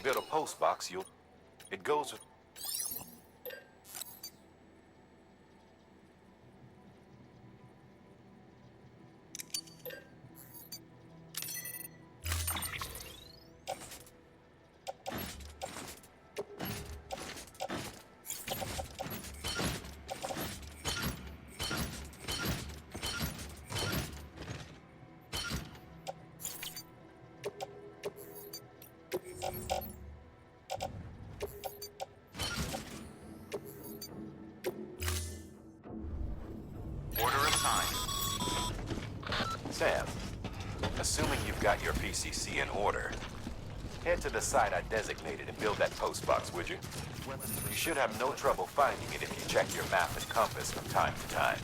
build a post box, it goes with... Sam, assuming you've got your PCC in order, head to the site I designated and build that post box, would you? You should have no trouble finding it if you check your map and compass from time to time.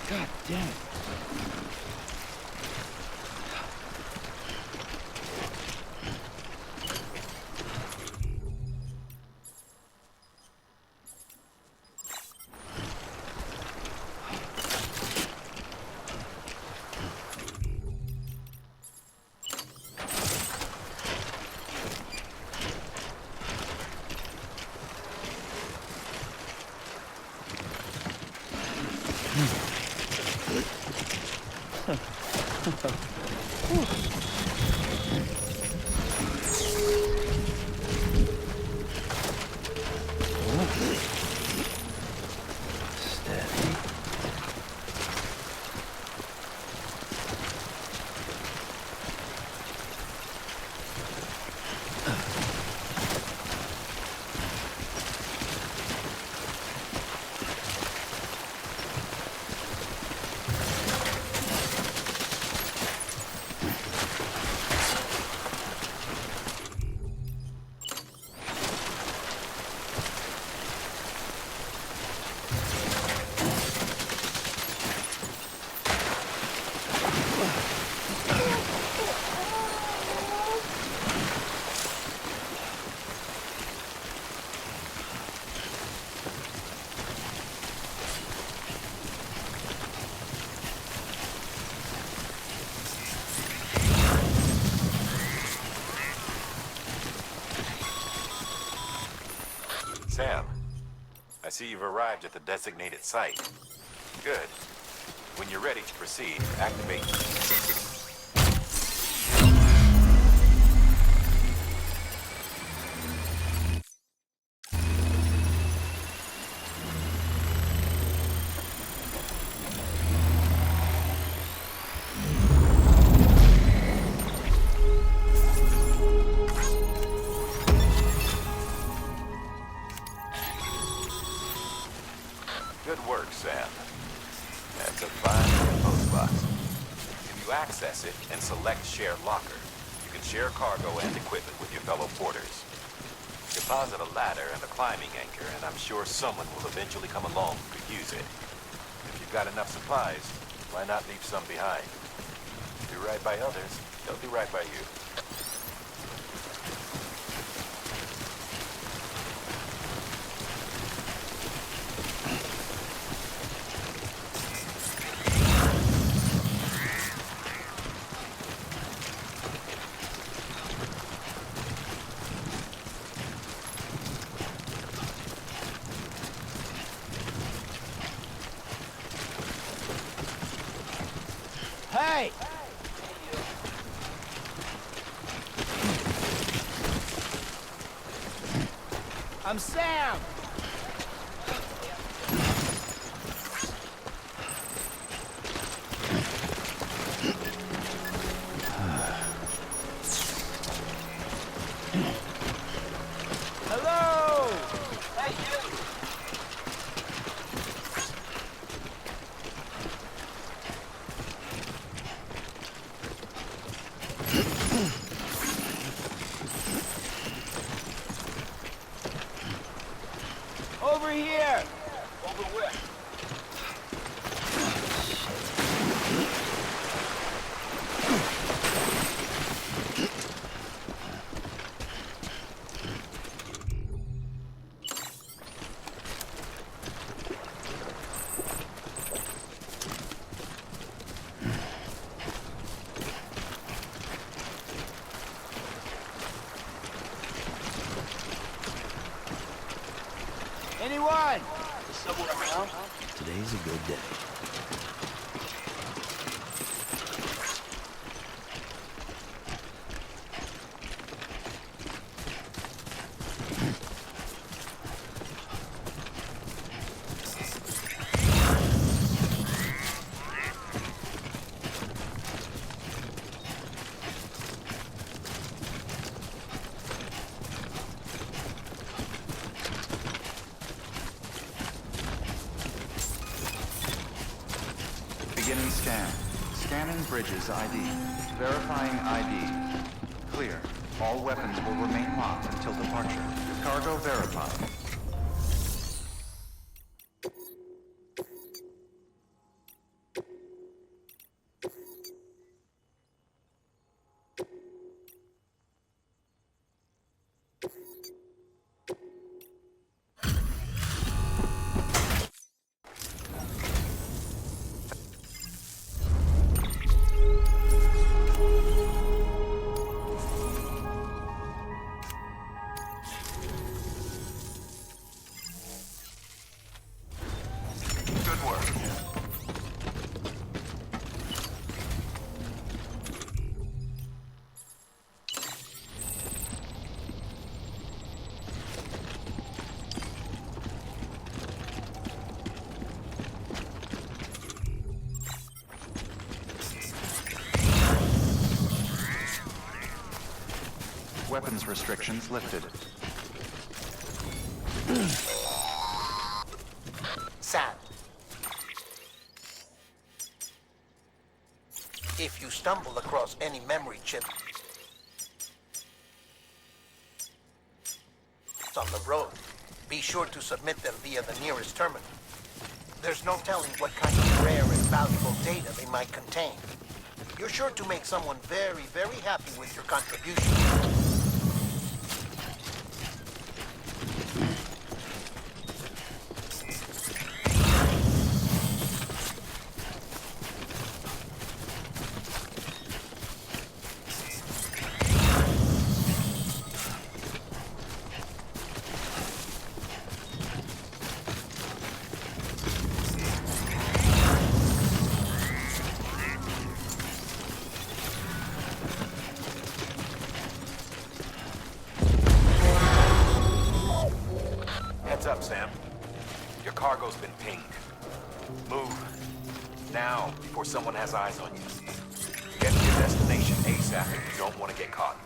God damn it. Sam, I see you've arrived at the designated site. Good. When you're ready to proceed, activate... Good work, Sam. That's a fine post box. If you access it and select Share Locker, you can share cargo and equipment with your fellow porters. Deposit a ladder and a climbing anchor, and I'm sure someone will eventually come along who could use it. If you've got enough supplies, why not leave some behind? Do right by others, they'll do right by you. Hey! I'm Sam! Hello! Hey, you! here! Over where? Anyone? Is someone around? Today's a good day. Beginning scan. Scanning bridges ID. Verifying ID. Clear. All weapons will remain locked until departure. Cargo verified. Good work. Weapons restrictions lifted. Sam. If you stumble across any memory chip on the road, be sure to submit them via the nearest terminal. There's no telling what kind of rare and valuable data they might contain. You're sure to make someone very, very happy with your contribution. Heads up, Sam. Your cargo's been pinged. Move. Now, before someone has eyes on you. Get to your destination ASAP if you don't want to get caught.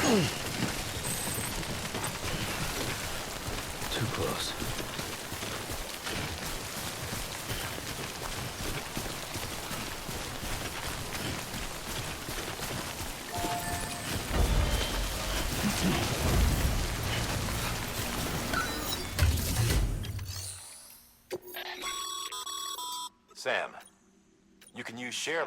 Too close. Sam, you can use share...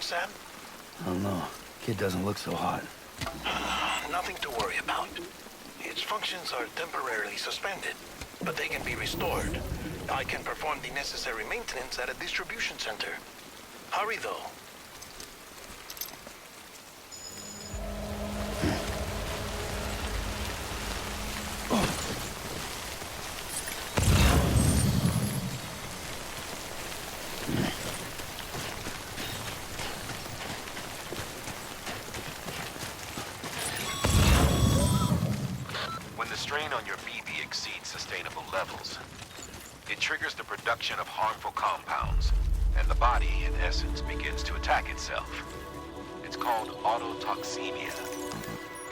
Sam? I don't know. Kid doesn't look so hot. Nothing to worry about. Its functions are temporarily suspended, but they can be restored. I can perform the necessary maintenance at a distribution center. Hurry, though. When the strain on your BB exceeds sustainable levels, it triggers the production of harmful compounds, and the body, in essence, begins to attack itself. It's called autotoxemia.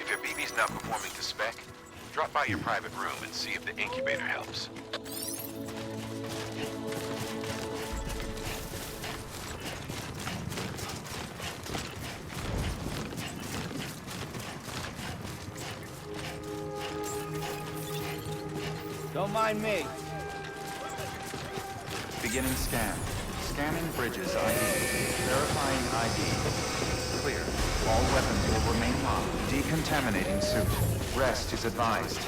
If your BB's not performing to spec, drop by your private room and see if the incubator helps. Don't mind me. Beginning scan. Scanning bridges ID. Verifying ID. Clear. All weapons will remain locked. Decontaminating suit. Rest is advised.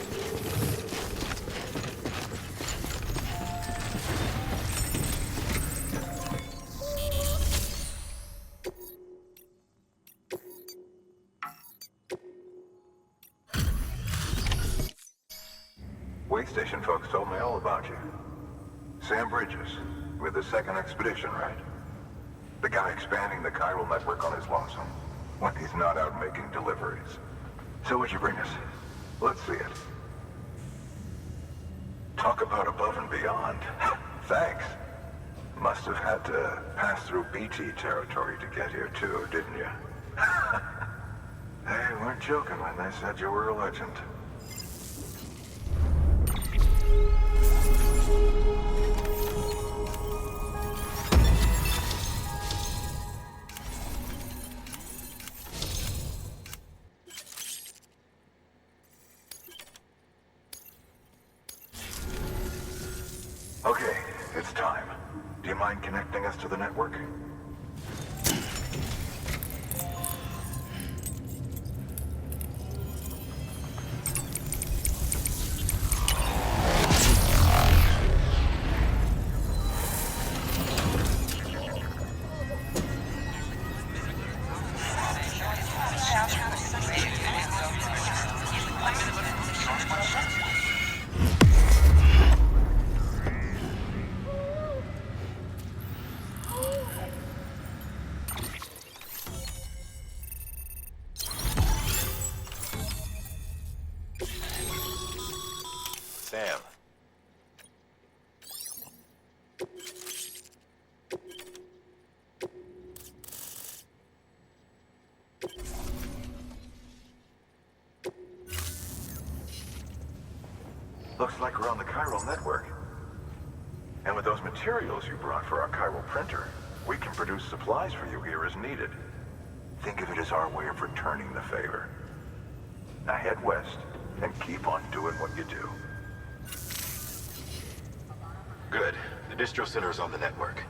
Way station folks told me all about you. Sam Bridges, with the second expedition, right? The guy expanding the chiral network on his lonesome, when he's not out making deliveries. So what'd you bring us? Let's see it. Talk about above and beyond. Thanks. Must have had to pass through BT territory to get here too, didn't you? They weren't joking when they said you were a legend. Okay, it's time. Do you mind connecting us to the network? Looks like we're on the chiral network. And with those materials you brought for our chiral printer, we can produce supplies for you here as needed. Think of it as our way of returning the favor. Now head west and keep on doing what you do. Good. The distro center is on the network.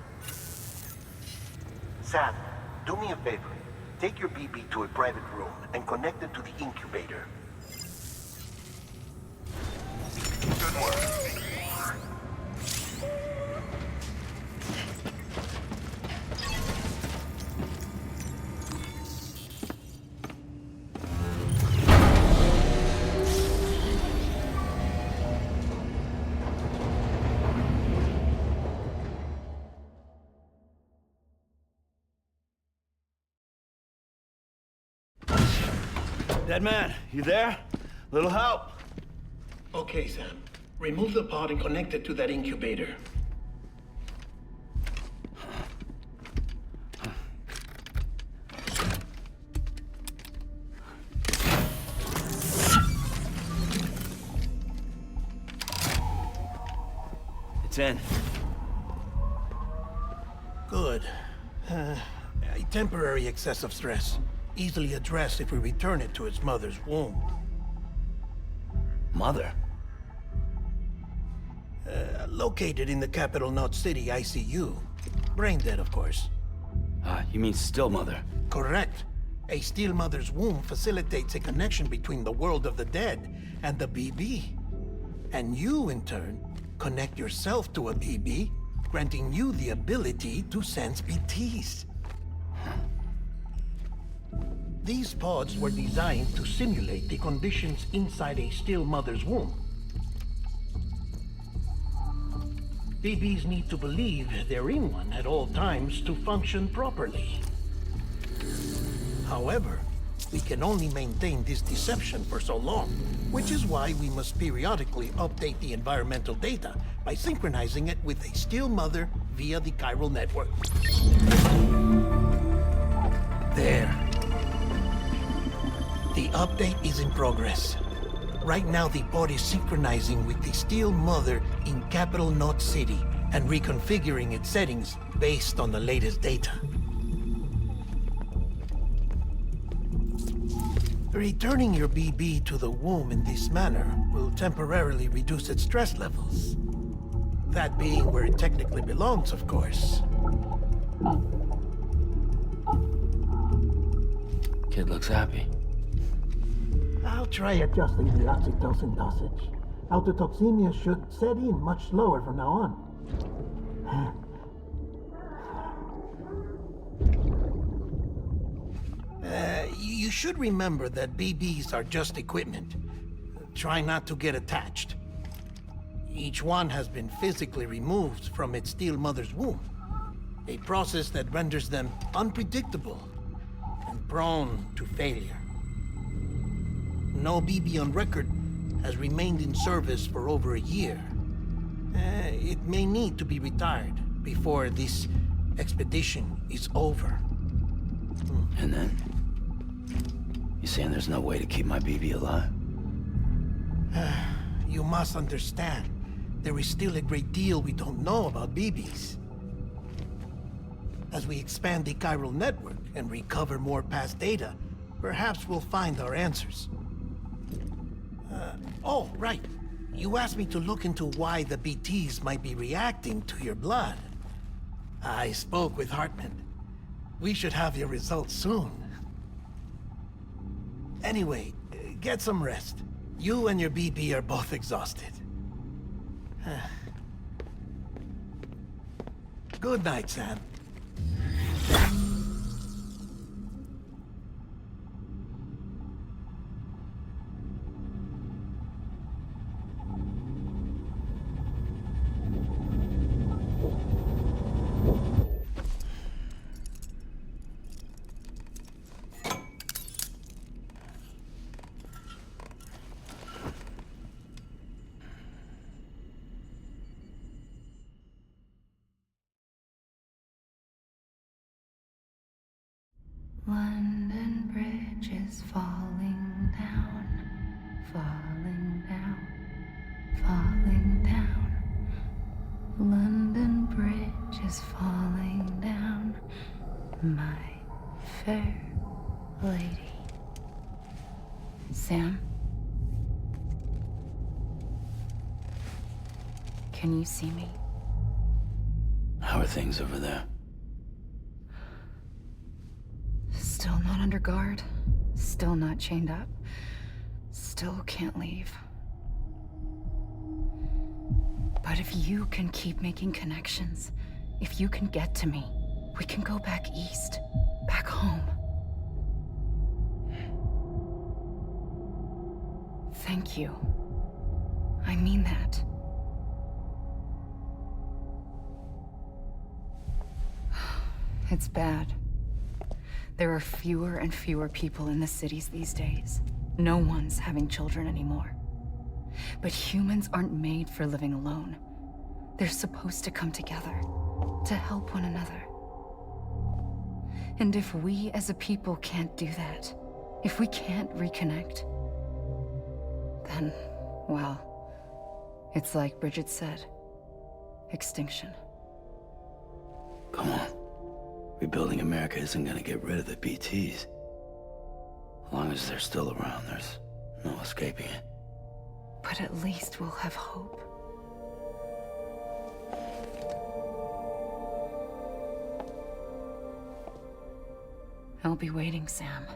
Sam, do me a favor. Take your BB to a private room and connect it to the incubator. Good work. Dead man, you there? Little help? Okay, Sam. Remove the pod and connect it to that incubator. It's in. Good. A temporary excessive stress. Easily addressed if we return it to its mother's womb. Mother? Located in the capital Knot City ICU. Brain dead, of course. You mean still mother? Correct. A still mother's womb facilitates a connection between the world of the dead and the BB. And you, in turn, connect yourself to a BB, granting you the ability to sense BTs. These pods were designed to simulate the conditions inside a still mother's womb. BBs need to believe they're in one at all times to function properly. However, we can only maintain this deception for so long, which is why we must periodically update the environmental data by synchronizing it with a still mother via the chiral network. There. The update is in progress. Right now, the pod is synchronizing with the Steel Mother in Capital Knot City and reconfiguring its settings based on the latest data. Returning your BB to the womb in this manner will temporarily reduce its stress levels. That being where it technically belongs, of course. Kid looks happy. I'll try adjusting the oxytocin dosage. Autotoxemia should set in much slower from now on. You should remember that BBs are just equipment. Try not to get attached. Each one has been physically removed from its steel mother's womb. A process that renders them unpredictable and prone to failure. No BB on record has remained in service for over a year. It may need to be retired before this expedition is over. And then? You saying there's no way to keep my BB alive? You must understand, there is still a great deal we don't know about BBs. As we expand the chiral network and recover more past data, perhaps we'll find our answers. Oh, right. You asked me to look into why the BTs might be reacting to your blood. I spoke with Hartman. We should have your results soon. Anyway, get some rest. You and your BB are both exhausted. Good night, Sam. London Bridge is falling down, falling down, falling down. London Bridge is falling down. My fair lady. Sam? Can you see me? How are things over there? Still not under guard. Still not chained up. Still can't leave. But if you can keep making connections, if you can get to me, we can go back east. Back home. Thank you. I mean that. It's bad. There are fewer and fewer people in the cities these days. No one's having children anymore. But humans aren't made for living alone. They're supposed to come together, to help one another. And if we as a people can't do that, if we can't reconnect, then, well, it's like Bridget said, extinction. Come on. Rebuilding America isn't gonna get rid of the BTs. As long as they're still around, there's no escaping it. But at least we'll have hope. I'll be waiting, Sam.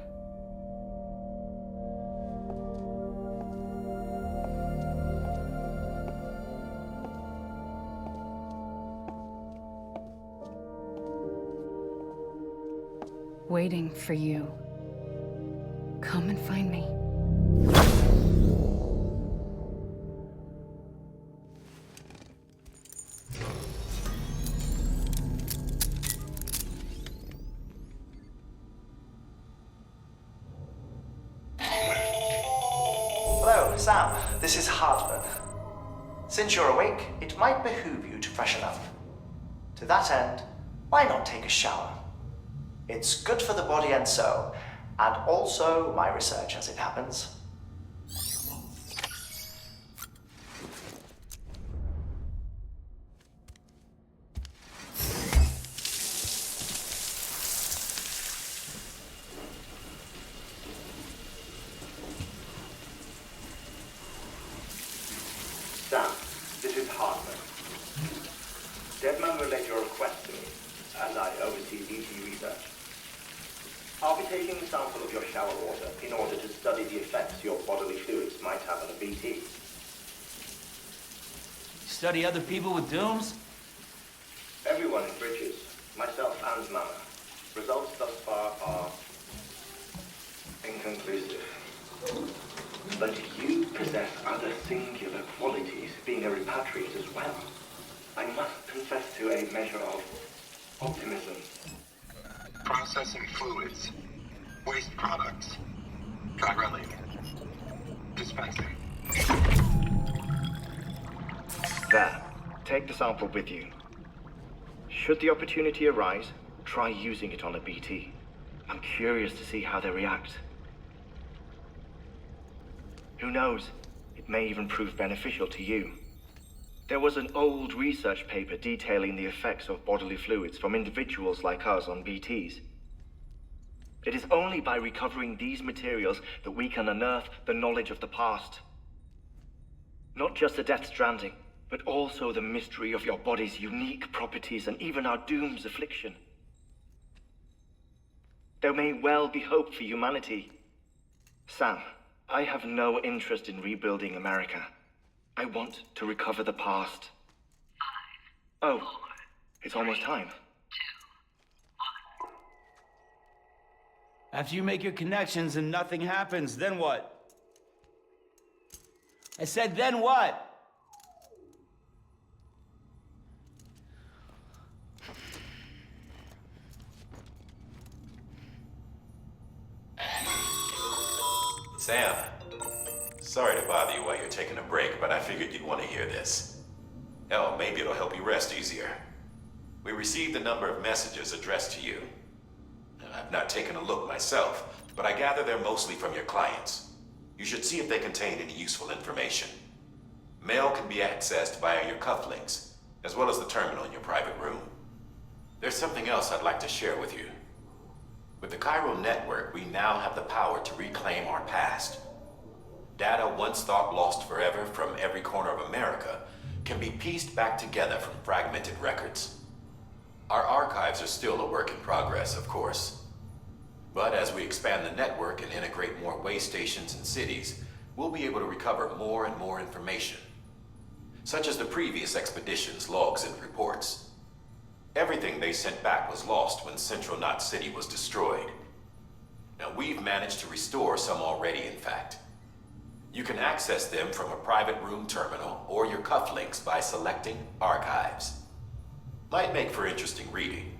Waiting for you. Come and find me. Hello, Sam. This is Hartman. Since you're awake, it might behoove you to freshen up. To that end, why not take a shower? It's good for the body and soul, and also my research as it happens. Sam, this is Hartman. Deadman relayed your request to me, and I oversee BT research. I'll be taking a sample of your shower water in order to study the effects your bodily fluids might have on a BT. Study other people with dooms? Everyone in Bridges, myself and Mama. Results thus far are inconclusive. But you possess other singular qualities, being a repatriate as well. I must confess to a measure of optimism. Processing fluids. Waste products. Drilling. Dispensing. There. Take the sample with you. Should the opportunity arise, try using it on a BT. I'm curious to see how they react. Who knows? It may even prove beneficial to you. There was an old research paper detailing the effects of bodily fluids from individuals like us on BTs. It is only by recovering these materials that we can unearth the knowledge of the past. Not just the death stranding, but also the mystery of your body's unique properties and even our doom's affliction. There may well be hope for humanity. Sam, I have no interest in rebuilding America. I want to recover the past. 5, 4, it's almost time. 2, 1. After you make your connections and nothing happens, then what? I said, then what? Sam, sorry to bother you while you're taking a break, but I figured you'd want to hear this. Hell, maybe it'll help you rest easier. We received a number of messages addressed to you. I've not taken a look myself, but I gather they're mostly from your clients. You should see if they contain any useful information. Mail can be accessed via your cufflinks, as well as the terminal in your private room. There's something else I'd like to share with you. With the chiral network, we now have the power to reclaim our past. Data once thought lost forever from every corner of America can be pieced back together from fragmented records. Our archives are still a work in progress, of course. But as we expand the network and integrate more way stations and cities, we'll be able to recover more and more information, such as the previous expedition's logs and reports. Everything they sent back was lost when Central Knot City was destroyed. Now, we've managed to restore some already, in fact. You can access them from a private room terminal or your cufflinks by selecting Archives. Might make for interesting reading.